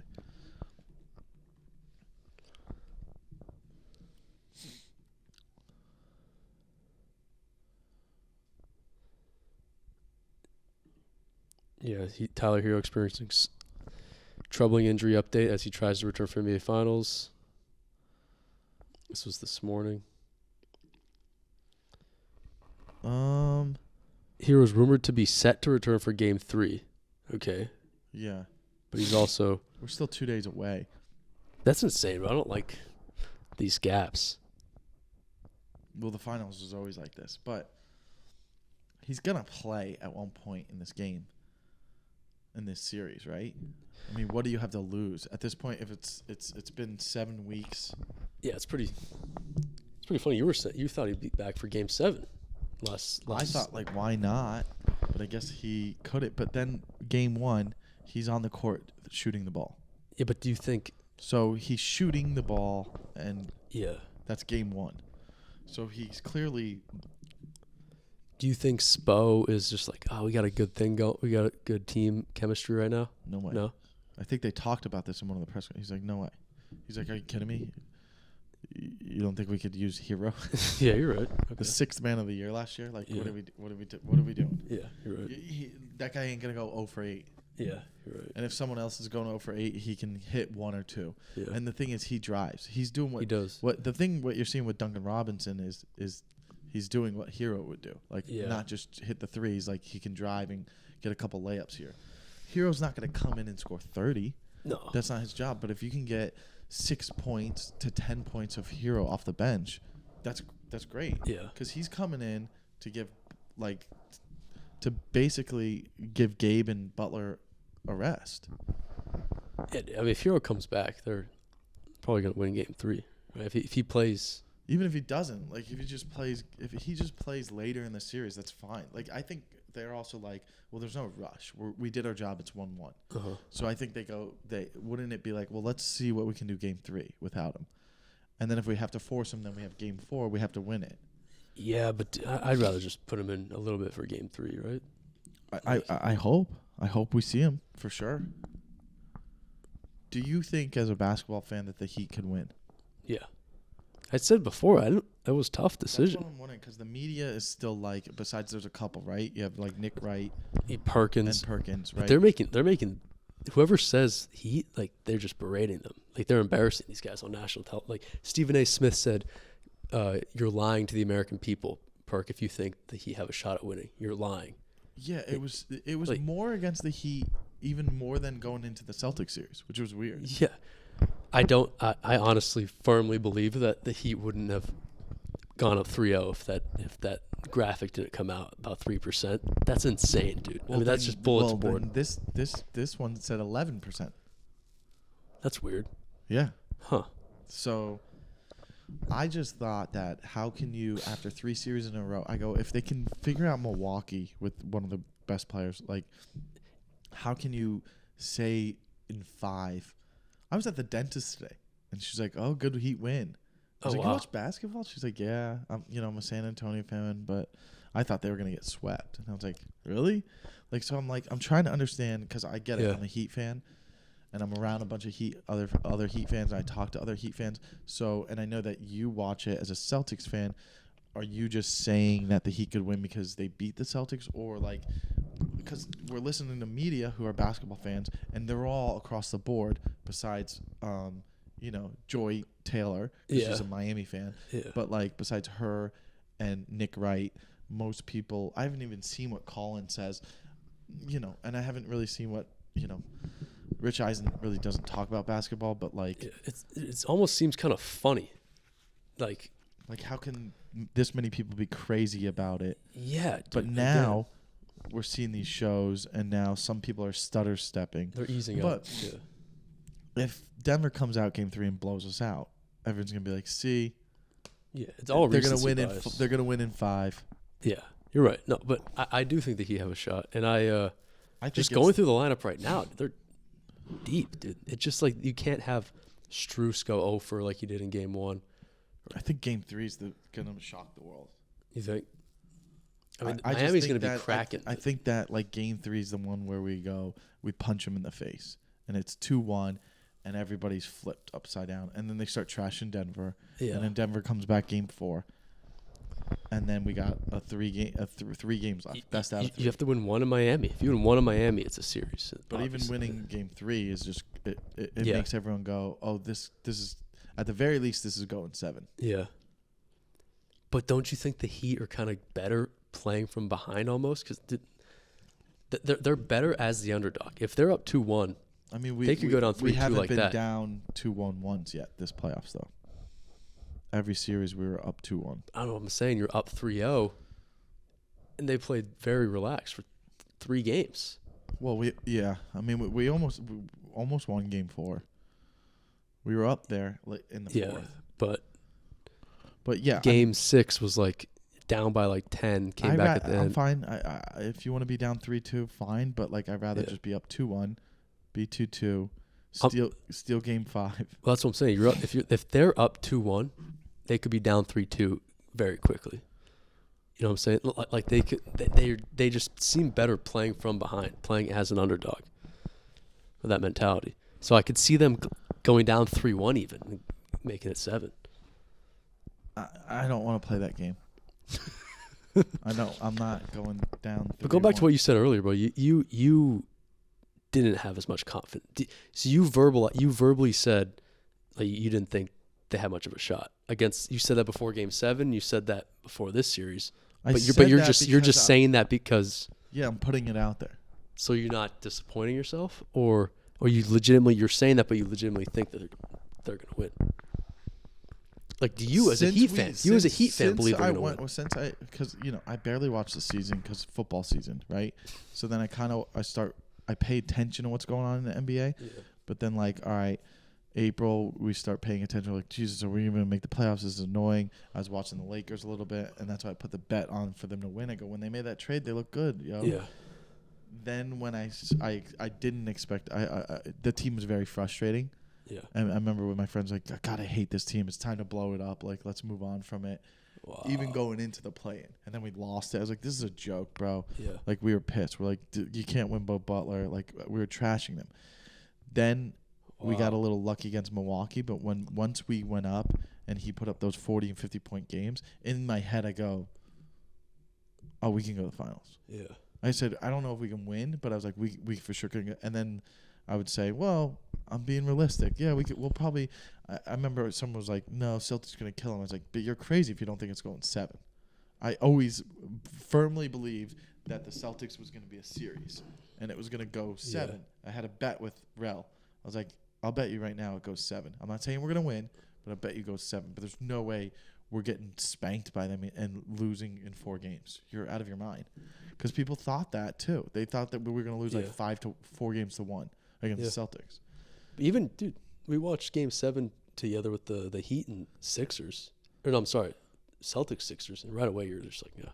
Yeah, Tyler Hero experiencing troubling injury update as he tries to return for NBA Finals. This was this morning. Hero's rumored to be set to return for Game 3. Okay. Yeah. But he's also... We're still 2 days away. That's insane, but I don't like these gaps. Well, the finals is always like this, but he's going to play at one point in this game, in this series, right? I mean, what do you have to lose at this point? If it's been 7 weeks. Yeah, it's pretty funny. You thought he'd be back for Game 7. I thought, like, why not? But I guess he couldn't. But then Game 1, he's on the court shooting the ball. Yeah, but do you think... So he's shooting the ball, and Yeah. that's Game 1. So he's clearly... Do you think Spo is just like, oh, we got a good thing going. We got a good team chemistry right now? No way. No? I think they talked about this in one of the press. He's like, no way. He's like, are you kidding me? You don't think we could use Hero? Yeah, you're right. Okay. The 6th man of the year last year? Like, Yeah. what are we doing? Yeah, you're right. That guy ain't going to go 0 for 8. Yeah, you're right. And if someone else is going 0 for 8, he can hit 1 or 2. Yeah. And the thing is, he drives. He's doing what He does. What you're seeing with Duncan Robinson is he's doing what Hero would do. Like, not just hit the threes. Like, he can drive and get a couple layups here. Hero's not going to come in and score 30. No. That's not his job. But if you can get 6 points to 10 points of Hero off the bench, that's great. Yeah. Because he's coming in to basically give Gabe and Butler a rest. Yeah, I mean, if Hero comes back, they're probably going to win Game 3. Right? If he plays... Even if he doesn't, like, if he just plays later in the series, that's fine. Like, I think they're also like, well, there's no rush. We did our job. It's 1-1. Uh-huh. So I think wouldn't it be like, well, let's see what we can do Game 3 without him. And then if we have to force him, then we have Game 4. We have to win it. Yeah, but I'd rather just put him in a little bit for Game 3, right? I hope. I hope we see him for sure. Do you think, as a basketball fan, that the Heat could win? Yeah. I said before, that was a tough decision. That's what I'm wondering, because the media is still like, besides there's a couple, right? You have like Nick Wright Perkins. and Perkins, right? But they're making whoever says Heat, like, they're just berating them. Like, they're embarrassing these guys on national television. Like, Stephen A. Smith said, you're lying to the American people, Perk, if you think the Heat have a shot at winning. You're lying. Yeah, it was like, more against the Heat, even more than going into the Celtics series, which was weird. Yeah. I honestly firmly believe that the Heat wouldn't have gone up 3-0 if that graphic didn't come out about 3%. That's insane, dude. I mean, that's just bullets board. This one said 11%. That's weird. Yeah. Huh. So I just thought that how can you, after 3 series in a row, I go, if they can figure out Milwaukee with one of the best players, like, how can you say in 5? I was at the dentist today, and she's like, "Oh, good Heat win." I was like, "You watch basketball?" She's like, "Yeah, I'm a San Antonio fan, but I thought they were gonna get swept." And I was like, "Really?" Like, so I'm trying to understand, because I get it. Yeah. I'm a Heat fan, and I'm around a bunch of other Heat fans, and I talk to other Heat fans. So, and I know that you watch it as a Celtics fan. Are you just saying that the Heat could win because they beat the Celtics, or like? Because we're listening to media who are basketball fans, and they're all across the board, besides, Joy Taylor, because she's a Miami fan. Yeah. But, like, besides her and Nick Wright, most people, I haven't even seen what Colin says, and I haven't really seen what, Rich Eisen really doesn't talk about basketball, but, like. Yeah, it almost seems kind of funny. Like, how can this many people be crazy about it? Yeah. But dude, now, we're seeing these shows, and now some people are stutter stepping. They're easing But up. Yeah. if Denver comes out game 3 and blows us out, everyone's gonna be like, "See, Yeah, it's all they're gonna recency win bias. they're gonna win in 5." Yeah, you're right. No, but I do think that he have a shot, and I think just it's- going through the lineup right now, they're deep, dude. It's just like you can't have Strus go over like you did in game 1. I think game 3 is gonna shock the world. You think? I mean, I just Miami's think going to be that- cracking. I think that like game 3 is the one where we punch them in the face, and it's 2-1, and everybody's flipped upside down, and then they start trashing Denver, Yeah. and then Denver comes back game 4, and then we got three games left. Best out of 3. You have to win one in Miami. If you win one in Miami, it's a series. But even obviously. winning game 3 is just it Yeah. makes everyone go, "Oh, this is at the very least this is going 7." Yeah. But don't you think the Heat are kind of better playing from behind almost? Because they're better as the underdog. If they're up 2-1, I mean, they could go down 3-2 We haven't like been that. down 2-1 once yet this playoffs though. Every series we were up 2-1. I don't know what I'm saying. You're up 3-0, and they played very relaxed for 3 games. Well, I mean, we almost won game 4. We were up there in the Yeah, fourth. But yeah, game 6 was like down by like 10, came back at the I'm end. fine. If you want to be down 3-2, fine. But like, I'd rather Yeah. just be up 2-1, be 2-2, steal game 5. Well, that's what I'm saying. You're up, if they're up 2-1, they could be down 3-2 very quickly. You know what I'm saying? Like they just seem better playing from behind, playing as an underdog with that mentality. So I could see them going down 3-1 even, and making it 7. I don't want to play that game. I know I'm not going down. But go back to 3-1. what you said earlier, bro. You didn't have as much confidence. So you verbally said like you didn't think they had much of a shot against. You said that before Game 7. You said that before this series. But you're just saying that because I'm putting it out there. so you're not disappointing yourself, or you're saying that, but you legitimately think that they're going to win. Like, do you as a Heat fan? You as a Heat fan believe they're going to win? Because I barely watch the season because football season, right? So then I pay attention to what's going on in the NBA. Yeah. But then all right, April we start paying attention. Like, Jesus, are we even gonna make the playoffs? This is annoying. I was watching the Lakers a little bit, and that's why I put the bet on for them to win. I go, when they made that trade, they look good, yo. Yeah. Then when I didn't expect, the team was very frustrating. Yeah. And I remember when my friends were like, God, I hate this team. It's time to blow it up. Like, let's move on from it. Wow. Even going into the play-in. And then we lost it. I was like, this is a joke, bro. Yeah. Like, we were pissed. We're like, you can't win Bo Butler. Like, we were trashing them. Then we got a little lucky against Milwaukee. But once we went up and he put up those 40 and 50-point games, in my head I go, oh, we can go to the finals. Yeah. I said, I don't know if we can win, but I was like, we for sure can. And then I would say, well, I'm being realistic. Yeah, we'll probably. I remember someone was like, no, Celtics going to kill him. I was like, but you're crazy if you don't think it's going 7. I always firmly believed that the Celtics was going to be a series, and it was going to go 7. Yeah. I had a bet with Rel. I was like, I'll bet you right now it goes 7. I'm not saying we're going to win, but I bet you it goes 7. But there's no way we're getting spanked by them and losing in 4 games. You're out of your mind. Because people thought that, too. They thought that we were going to lose 4 games to 1 against the Celtics. Even, dude, we watched Game 7 together with the Heat and Sixers. Or no, I'm sorry, Celtics Sixers. And right away you're just like, yeah,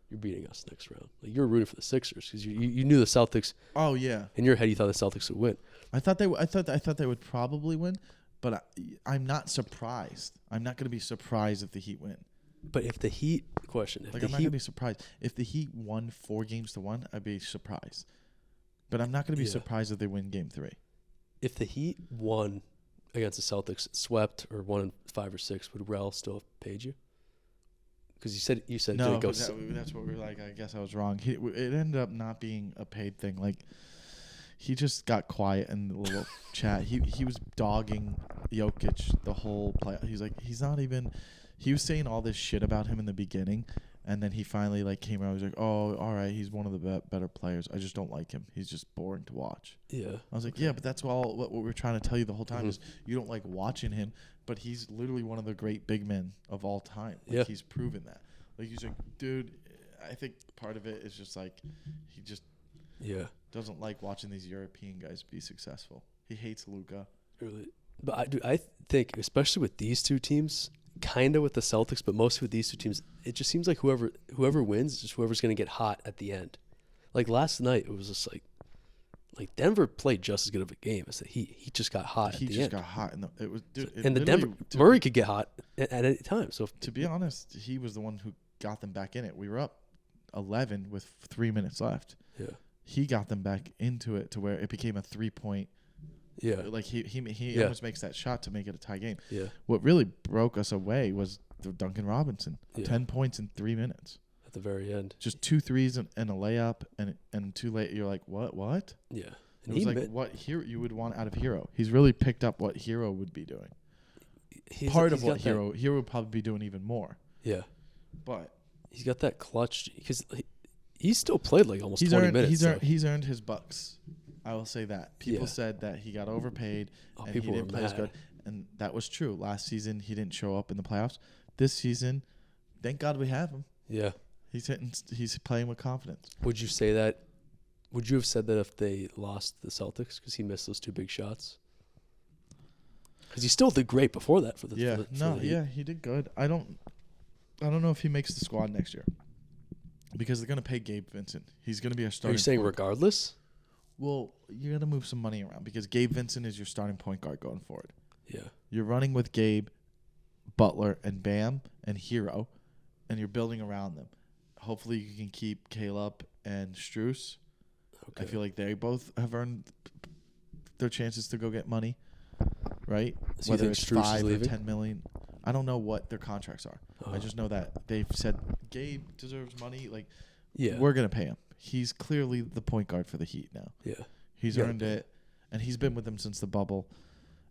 you're beating us next round. Like, you're rooting for the Sixers because you knew the Celtics. Oh, yeah. In your head, you thought the Celtics would win. I thought they would probably win, but I'm not surprised. I'm not going to be surprised if the Heat win. But if the Heat, I'm not going to be surprised. If the Heat won 4 games to 1, I'd be surprised. But I'm not going to be surprised if they win Game 3. If the Heat won against the Celtics, swept, or won in 5 or 6, would Rel still have paid you? Because you said no, did it go that's what we were like. I guess I was wrong. It ended up not being a paid thing. Like, he just got quiet in the little chat. He was dogging Jokic the whole play. He's like, he's not even. He was saying all this shit about him in the beginning, and then he finally came around. He was like, "Oh, all right, he's one of the better players. I just don't like him. He's just boring to watch." Yeah. I was like, "Yeah, but that's what we're trying to tell you the whole time is you don't like watching him, but he's literally one of the great big men of all time. Like, he's proven that. Like, he's like, dude, I think part of it is just like he just doesn't like watching these European guys be successful. He hates Luka. Really, but I think especially with these two teams, kind of with the Celtics, but mostly with these two teams, it just seems like whoever wins is just whoever's going to get hot at the end. Like last night, it was just like Denver played just as good of a game as that he just got hot. He at the just end. got hot, and it was and the Denver Murray could get hot at any time. So to be honest, he was the one who got them back in it. We were up 11 with 3 minutes left. Yeah, he got them back into it to where it became a 3-point. Yeah, like he almost makes that shot to make it a tie game. Yeah, what really broke us away was the Duncan Robinson, 10 points in 3 minutes at the very end. Just 2 threes and a layup and 2 late. You're like, what? Yeah, and it was like what hero you would want out of Hero. He's really picked up what Hero would be doing. Part of what Hero would probably be doing even more. Yeah, but he's got that clutch because he still played like almost 20 minutes. He's earned his bucks. I will say that. People said that he got overpaid and he didn't play as good. And that was true. Last season, he didn't show up in the playoffs. This season, thank God we have him. Yeah. He's playing with confidence. Would you say that? Would you have said that if they lost the Celtics because he missed those 2 big shots? Because he still did great before that for the he did good. I don't know if he makes the squad next year because they're gonna pay Gabe Vincent. He's gonna be our starting. Are you saying point. Regardless? Well, you got to move some money around because Gabe Vincent is your starting point guard going forward. Yeah. You're running with Gabe, Butler, and Bam, and Hero, and you're building around them. Hopefully you can keep Caleb and Strus. Okay. I feel like they both have earned their chances to go get money, right? So whether it's Strus 5 or 10 million. I don't know what their contracts are. I just know that they've said Gabe deserves money. Like, we're going to pay him. He's clearly the point guard for the Heat now. Yeah. He's earned it, and he's been with them since the bubble.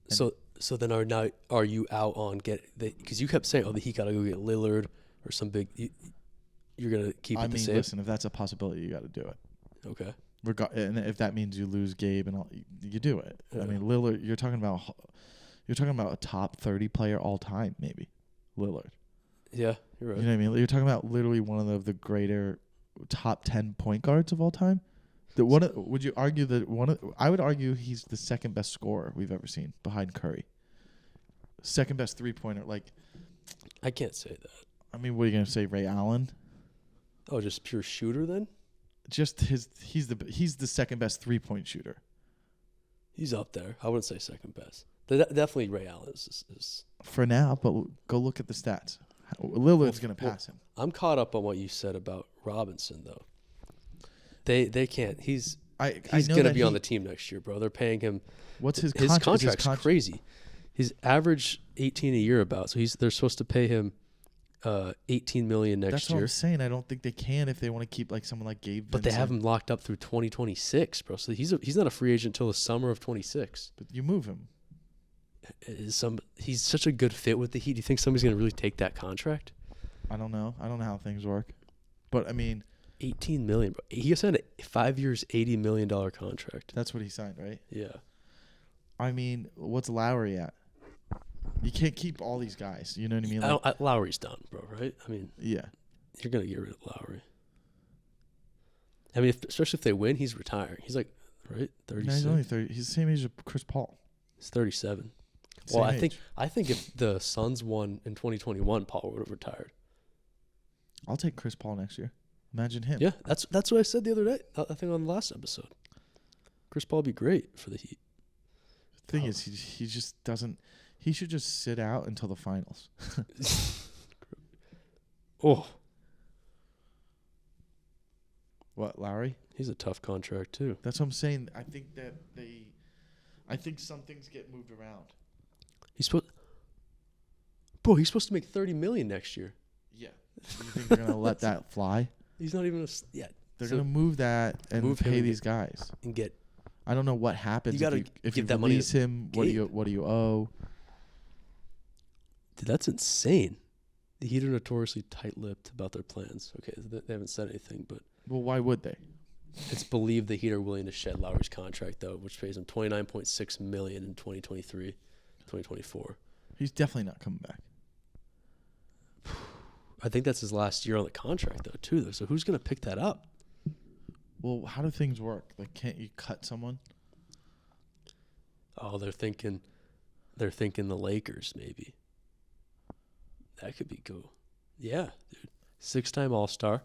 So then are you out on because you kept saying, the Heat got to go get Lillard or some big you're going to keep it the same? Listen, if that's a possibility, you got to do it. Okay. And if that means you lose Gabe and all, you do it. Yeah. I mean, Lillard, you're talking about a top 30 player all time, maybe. Lillard. Yeah, you're right. You know what I mean? You're talking about literally one of the greater top 10 point guards of all time. Would you argue that I would argue he's the second best scorer we've ever seen behind Curry. Second best 3-pointer. Like, I can't say that. I mean, what are you gonna say, Ray Allen? Oh, just pure shooter then? Just he's the second best 3-point shooter. He's up there. I wouldn't say second best. Definitely Ray Allen is for now, but go look at the stats. Lillard's going to pass him. I'm caught up on what you said about Robinson, though. They can't. He's going to be on the team next year, bro. They're paying him. What's his contract's crazy. His average 18 a year about. So they're supposed to pay him $18 million next year. That's what I'm saying. I don't think they can if they want to keep like someone like Gabe Vincent. But they have him locked up through 2026, bro. So he's not a free agent until the summer of 26. But you move him. He's such a good fit with the Heat. Do you think somebody's going to really take that contract? I don't know. I don't know how things work. But I mean, $18 million, bro. He signed a 5 years, $80 million contract. That's what he signed, right? Yeah. I mean, what's Lowry at? You can't keep all these guys. You know what I mean? Like, Lowry's done, bro. Right? I mean, yeah. You're going to get rid of Lowry. I mean, especially if they win, he's retiring. He's like, right, 36. No, he's only 30. He's the same age as Chris Paul. He's 37. Well, I think if the Suns won in 2021, Paul would have retired. I'll take Chris Paul next year. Imagine him. Yeah, that's what I said the other day. I think on the last episode. Chris Paul would be great for the Heat. The thing is, he just doesn't. He should just sit out until the finals. Oh. What, Lowry? He's a tough contract too. That's what I'm saying. I think some things get moved around. He's supposed to make $30 million next year. Yeah. Do you think they're gonna let that fly? He's not even They're gonna move that and pay these guys and get. I don't know what happens if you that release him. What do you owe? Dude, that's insane. The Heat are notoriously tight-lipped about their plans. Okay, they haven't said anything, but why would they? It's believed the Heat are willing to shed Lowry's contract, though, which pays him $29.6 million in 2023, 2024. He's definitely not coming back. I think that's his last year on the contract, though, too. Though. So who's going to pick that up? Well, how do things work? Like, can't you cut someone? Oh, they're thinking the Lakers, maybe. That could be cool. Yeah, dude. 6-time All-Star.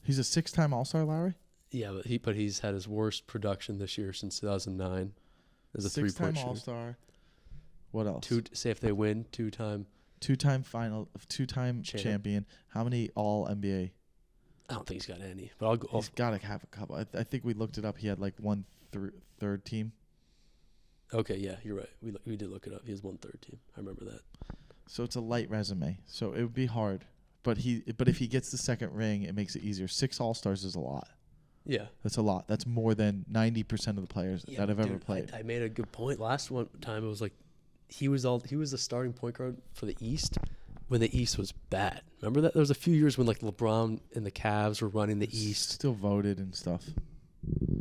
He's a 6-time All-Star, Lowry? Yeah, but he's had his worst production this year since 2009 as a 3-point shooter. 6-time All-Star. What else? Say if they win, 2-time. 2-time champion. How many All NBA? I don't think he's got any, but I'll go. He's got to have a couple. I think we looked it up. He had like one third team. Okay, yeah, you're right. We did look it up. He has 1/3 team. I remember that. So it's a light resume. So it would be hard. But if he gets the second ring, it makes it easier. 6 All-Stars is a lot. Yeah. That's a lot. That's more than 90% of the players that have ever played. I made a good point. Last one time it was like he was the starting point guard for the East when the East was bad. Remember that? There was a few years when like LeBron and the Cavs were running the East. Still voted and stuff.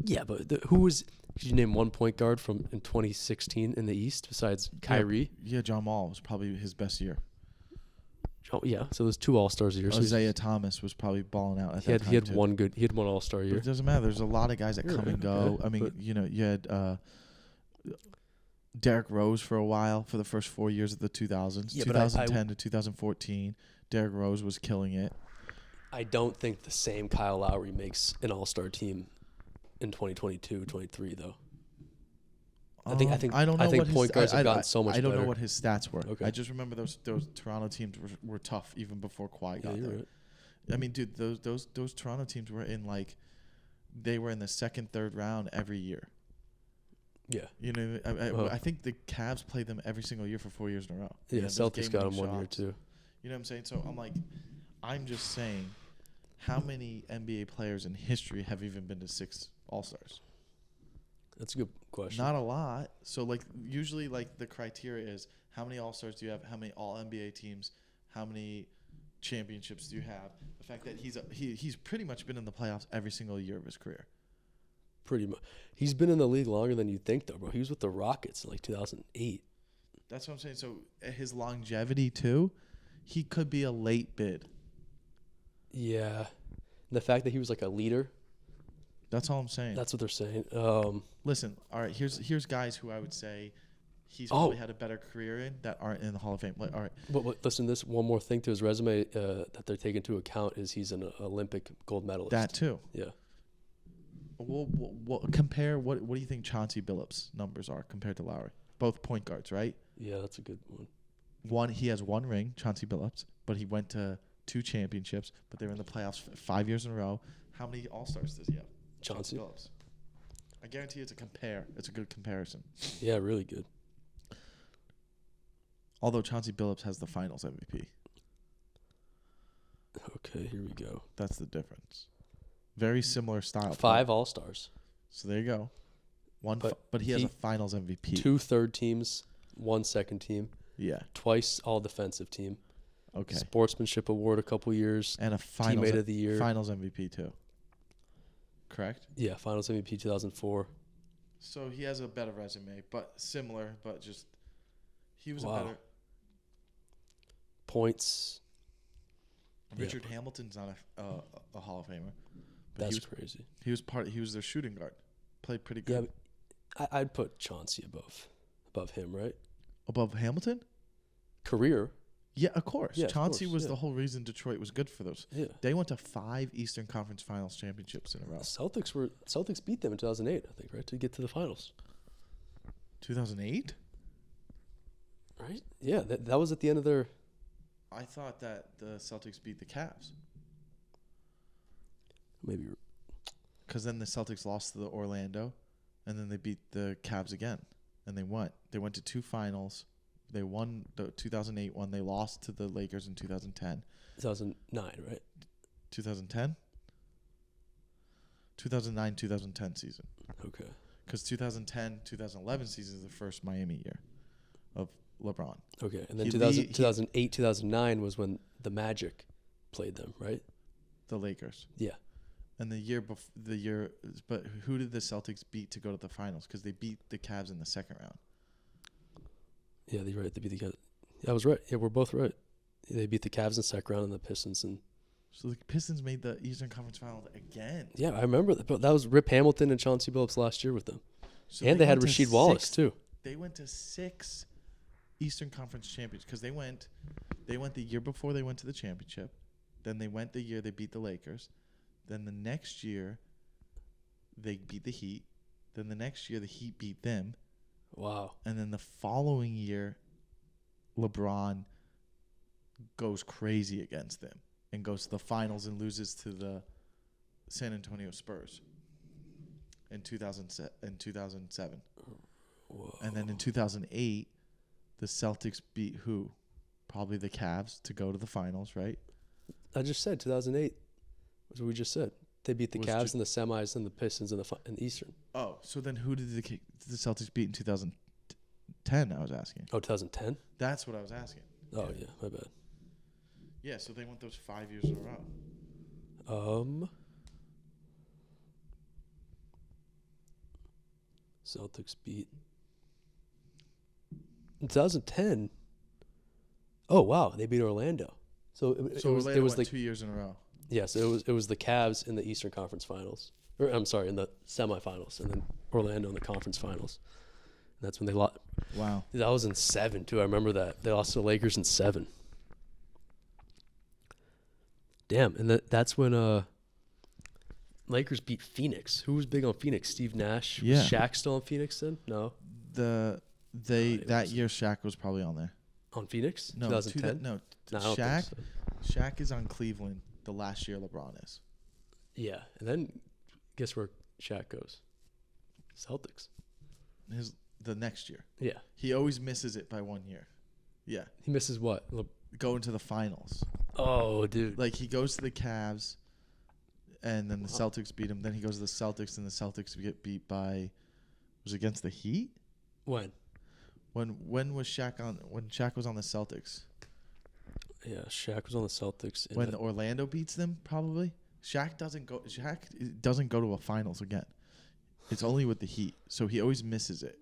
Yeah, but who was could you name one point guard from in 2016 in the East besides Kyrie? Yeah, John Wall was probably his best year. Oh yeah, so there's 2 All-Stars a year. Isaiah Thomas was probably balling out at that time. He had one All-Star year. But it doesn't matter. There's a lot of guys that come and go. Okay, I mean, you had Derrick Rose for a while for the first 4 years of the 2000s. Yeah, 2010 to 2014, Derrick Rose was killing it. I don't think the same Kyle Lowry makes an All-Star team in 2022, 23 though. I think point guards have gotten so much better. I don't know what his stats were. Okay. I just remember those Toronto teams were tough even before Kawhi got there. Right. I mean, dude, those Toronto teams were in they were in the second, third round every year. Yeah. You know, I think the Cavs played them every single year for 4 years in a row. Yeah, Celtics got them 1 year too. You know what I'm saying? So I'm just saying, how many NBA players in history have even been to 6 All-Stars? That's a good question. Not a lot. So usually the criteria is how many All-Stars do you have? How many All-NBA teams? How many championships do you have? The fact that he's pretty much been in the playoffs every single year of his career. Pretty much. He's been in the league longer than you'd think, though, bro. He was with the Rockets in 2008. That's what I'm saying. So his longevity too, he could be a late bid. Yeah. And the fact that he was like a leader. That's all I'm saying. That's what they're saying. Listen, all right. Here's guys who I would say he's probably had a better career in that aren't in the Hall of Fame. All right. But listen, this one more thing to his resume that they're taking into account is he's an Olympic gold medalist. That too. Yeah. Well, compare what do you think Chauncey Billups' numbers are compared to Lowry? Both point guards, right? Yeah, that's a good one. He has 1 ring, Chauncey Billups, but he went to 2 championships, but they were in the playoffs 5 years in a row. How many All-Stars does he have? Chauncey Billups. I guarantee it's a good comparison. Yeah, really good. Although Chauncey Billups has the Finals MVP. Okay, here we go. That's the difference. Very similar style. 5 All-Stars. So there you go. But he has a Finals MVP. 2 third teams, 1 second team. Yeah. Twice all defensive team. Okay. Sportsmanship award a couple years. And a Finals teammate of the year. Finals MVP too. Correct? Yeah, Finals MVP 2004. So he has a better resume, but similar, but just he was a better points. Richard Hamilton's not a Hall of Famer. But That's crazy. He was their shooting guard. Played pretty good. Yeah, I'd put Chauncey above him, right? Above Hamilton? Career. Yeah, of course. Yeah, Chauncey was the whole reason Detroit was good for those. Yeah. They went to 5 Eastern Conference Finals championships in a row. Celtics beat them in 2008, I think, right, to get to the finals. 2008? Right? Yeah, that was at the end of their. I thought that the Celtics beat the Cavs. Maybe. Because then the Celtics lost to the Orlando, and then they beat the Cavs again, and they went. They went to 2 finals. They won the 2008 one. They lost to the Lakers in 2010. 2009, right? 2010? 2009-2010 season. Okay. Because 2010-2011 season is the first Miami year of LeBron. Okay, and then 2008-2009 was when the Magic played them, right? The Lakers. Yeah. And but who did the Celtics beat to go to the finals? Because they beat the Cavs in the second round. Yeah, you're right. They beat the Cavs. Yeah, I was right. Yeah, we're both right. They beat the Cavs in the second round and the Pistons. And So the Pistons made the Eastern Conference Finals again. yeah, I remember that. But that was Rip Hamilton and Chauncey Billups last year with them. So And they had went to Rasheed Wallace, 6 too. They went to 6 Eastern Conference champions because they went the year before they went to the championship. Then they went the year they beat the Lakers. Then the next year they beat the Heat. Then the next year the Heat beat them. Wow. And then the following year LeBron goes crazy against them and goes to the finals and loses to the San Antonio Spurs in 2007. Whoa. And then in 2008, the Celtics beat who? Probably the Cavs to go to the finals, right? I just said 2008. That's what we just said. They beat the Was Cavs in the semis and the Pistons in the Eastern. Oh, so then who did the Celtics beat in 2010? I was asking. Oh, 2010? That's what I was asking. Oh, yeah, my bad. Yeah, so they went those 5 years in a row. Celtics beat in 2010. Oh wow, they beat Orlando. So Orlando went 2 years in a row. Yes, it was the Cavs in the Eastern Conference Finals, or I'm sorry, in the semifinals, and then Orlando in the conference finals. And that's when they lost. Wow, That was in 7 too. I remember that they lost to the Lakers in 7. Damn, and that's when Lakers beat Phoenix. Who was big on Phoenix? Steve Nash. Yeah. Was Shaq still on Phoenix then? No. That year Shaq was probably on there. On Phoenix? No, 2010? No, No, I don't Shaq. think so. Shaq is on Cleveland the last year LeBron is. Yeah, and then guess where Shaq goes? Celtics. The next year. Yeah. He always misses it by 1 year. Yeah. He misses what? Going to the finals. Oh, dude. Like he goes to the Cavs and then the Celtics beat him. Then he goes to the Celtics and the Celtics get beat by was it against the Heat? When? When was Shaq on when Shaq was on the Celtics? Yeah, Shaq was on the Celtics. When Orlando beats them, probably. Shaq doesn't go to a finals again. It's only with the Heat. So he always misses it.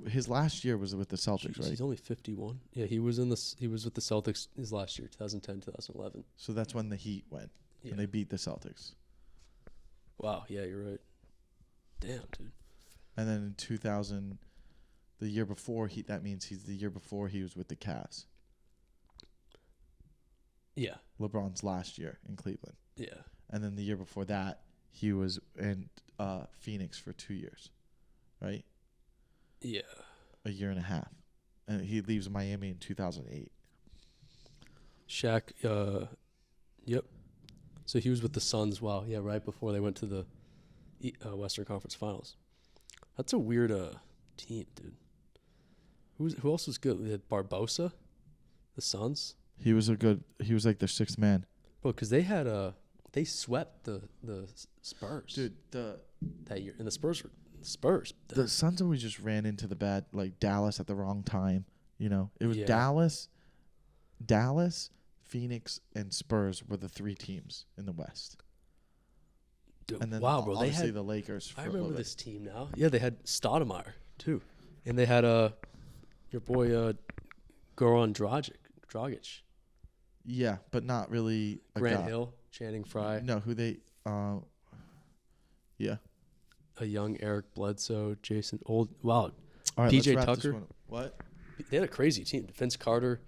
His last year was with the Celtics, Jeez, right? He's only 51. Yeah, he was with the Celtics his last year, 2010, 2011. So that's when the Heat went. Yeah. And they beat the Celtics. Wow, yeah, you're right. Damn, dude. And then in 2000, the year before, that means he's the year before he was with the Cavs. Yeah. LeBron's last year in Cleveland. Yeah. And then the year before that, he was in Phoenix for 2 years, right? Yeah. A year and a half. And he leaves Miami in 2008. Shaq, yep. So he was with the Suns, wow, yeah, right before they went to the Western Conference Finals. That's a weird team, dude. Who else was good? We had Barbosa, the Suns. He was like their sixth man. Bro, because they swept the Spurs. Dude, that year. And the Spurs were Spurs. The Suns always just ran into the bad, like Dallas at the wrong time. You know, it was Yeah. Dallas, Phoenix, and Spurs were the 3 teams in the West. Dude, And then wow, bro, they obviously had the Lakers. For I a little remember bit. this team now. Yeah, they had Stoudemire too, and they had your boy Goran Dragic, Yeah, but not really. Grant Hill, Channing Frye, No, who they? Yeah. a young Eric Bledsoe, Jason Old. Wow, All right, PJ let's wrap this Tucker. one up. What? They had a crazy team. Vince Carter,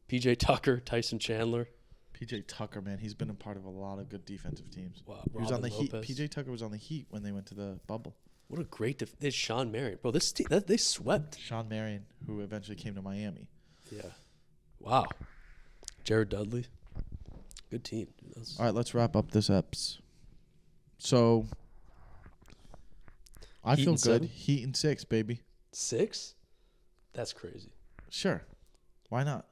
PJ Tucker, Tyson Chandler. PJ Tucker, man, he's been a part of a lot of good defensive teams. Wow, He was on the Robin Lopez. Heat. PJ Tucker was on the Heat when they went to the bubble. What a great they had Sean Marion, bro. This team they swept. Sean Marion, who eventually came to Miami. Yeah. Wow. Jared Dudley. Good team. Dude, All right, let's wrap up this eps. So, I Heat feel and good. 7? Heat and 6, baby. 6? That's crazy. Sure. Why not?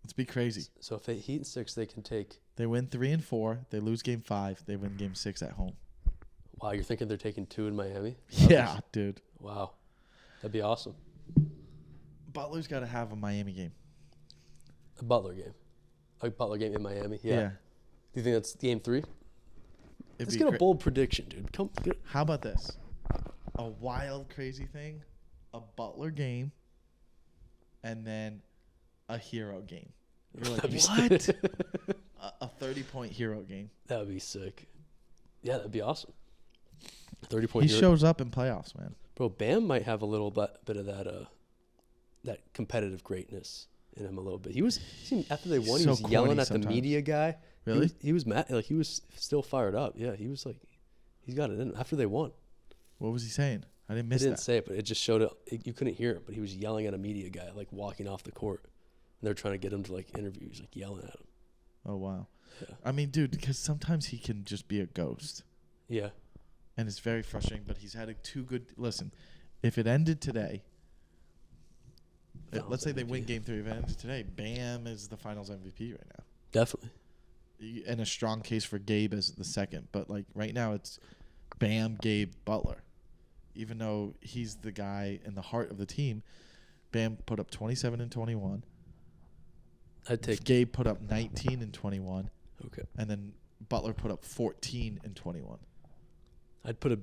Let's be crazy. So if they Heat and 6, they can take. They win 3 and 4. They lose game 5. They win game 6 at home. Wow, you're thinking they're taking 2 in Miami? Yeah, dude. Wow. That'd be awesome. Butler's got to have a Miami game. A Butler game. A Butler game in Miami. Yeah. Do you think that's game 3? Let's get a bold prediction, dude. How about this? A wild, crazy thing, a Butler game, and then a Hero game. You're like, That'd be what? sick. A 30-point hero game. That would be sick. Yeah, that'd be awesome. 30-point He hero. shows up in playoffs, man. Bro, Bam might have a little bit of that competitive greatness in him a little bit. He seemed after they won, he So was yelling corny at sometimes. the media guy. Really? He was mad. Like, he was still fired up. Yeah, he was like, he's got it in him after they won. What was he saying? I didn't He miss didn't that. say it, but it just showed up. You couldn't hear it, but he was yelling at a media guy, like walking off the court. And they're trying to get him to like interview. He's like yelling at him. Oh, wow. Yeah. I mean, dude, because sometimes he can just be a ghost. Yeah. And it's very frustrating, but he's had two good. Listen, if it ended today, let's say they win game 3. If it ended today, Bam is the finals MVP right now. Definitely. And a strong case for Gabe as the second. But, like, right now it's Bam, Gabe, Butler. Even though he's the guy in the heart of the team, Bam put up 27 and 21. I'd take. Gabe put up 19 and 21. Okay. And then Butler put up 14 and 21. I'd put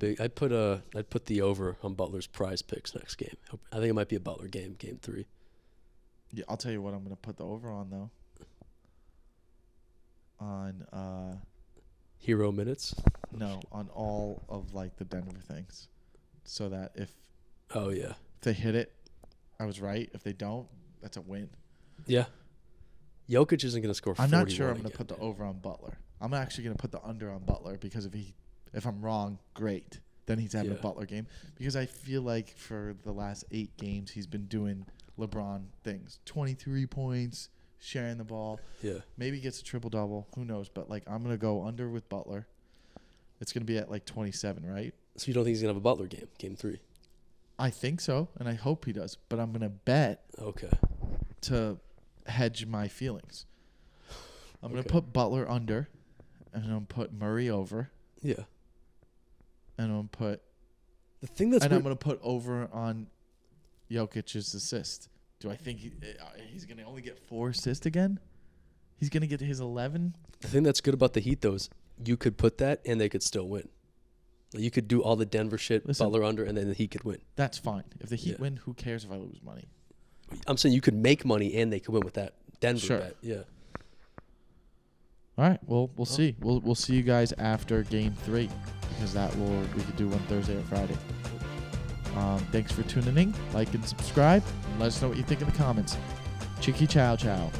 the over on Butler's prize picks next game. I think it might be a Butler game, game 3. Yeah, I'll tell you what I'm going to put the over on, though. On Hero minutes. no, on all of like the Denver things, so that if Oh yeah. they hit it, I was right. If they don't, that's a win. Yeah. Jokic isn't going to score 41 I'm not sure I'm going to again, put the man. over on Butler. I'm actually going to put the under on Butler because if I'm wrong, great. Then he's having a Yeah. Butler game because I feel like for the last 8 games he's been doing LeBron things. 23 points, sharing the ball. Yeah. Maybe he gets a triple-double. Who knows? But, like, I'm going to go under with Butler. It's going to be at, like, 27, right? So you don't think he's going to have a Butler game, game 3? I think so, and I hope he does. But I'm going to bet Okay. to hedge my feelings. I'm going to Okay. put Butler under, and I'm going to put Murray over, Yeah. and I'm going to put The thing that's I'm weird- going to put over on Jokic's assist. Do I think he's going to only get 4 assists again? He's going to get his 11? the thing that's good about the Heat though is you could put that and they could still win. You could do all the Denver shit, Listen. Butler under, and then the Heat could win. That's fine. If the Heat Yeah. win, who cares if I lose money? I'm saying you could make money and they could win with that Denver Sure. bet. Yeah. All right. Well, we'll see. We'll see you guys after Game 3 because we could do one Thursday or Friday. Thanks for tuning in. Like and subscribe. And let us know what you think in the comments. Cheeky chow chow.